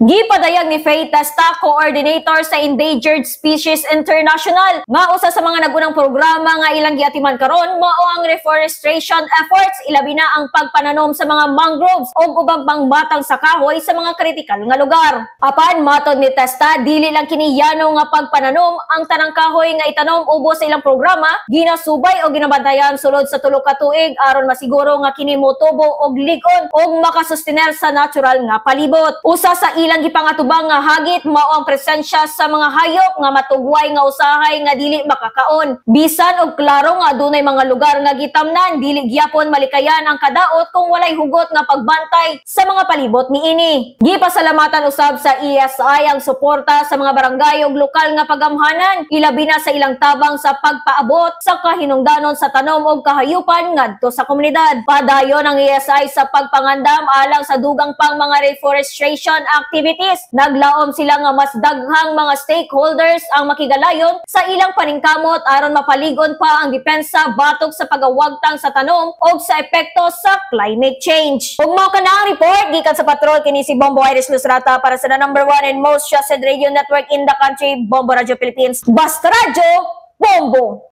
Gipadayag ni Faye Testa, coordinator sa Endangered Species International, nga usa sa mga nagunang programa nga ilang giatiman karon mao ang reforestation efforts, ilabi na ang pagpananom sa mga mangroves o ubang pangmatang sa kahoy sa mga kritikal nga lugar. Apan matod ni Testa, dili lang kini yano nga pagpananom ang tanang kahoy nga itanom ubos sa ilang programa, ginasubay o ginabantayan sulod sa tulo ka tuig aron masiguro nga kini motubo og lig-on og makasustener sa natural nga palibot. Usa sa ilang gipangatubang nga hagit mao ang presensya sa mga hayop nga matugway nga usahay nga dili makakaon. Bisan og klaro nga adunay mga lugar nga gitamnan dili gyapon malikayan ang kadaot kung walay hugot nga pagbantay sa mga palibot niini. Gipasalamatan usab sa ESI ang suporta sa mga barangay ug lokal nga pagamhanan, ilabi na sa ilang tabang sa pagpaabot sa kahinungdanon sa tanom ug kahayupan ngadto sa komunidad. Padayon ang ESI sa pagpangandam alang sa dugang pang mga reforestation activities. Naglaom sila nga mas daghang mga stakeholders ang makigalayon sa ilang paningkamot aron mapaligon pa ang depensa batok sa pagawagtang sa tanom o sa epekto sa climate change. Ug mao kana ang report gikan sa patrol kini si Bombo Iris Lusrata para sa number 1 and most trusted radio network in the country, Bombo Radio Philippines. Basta Radio, Bombo!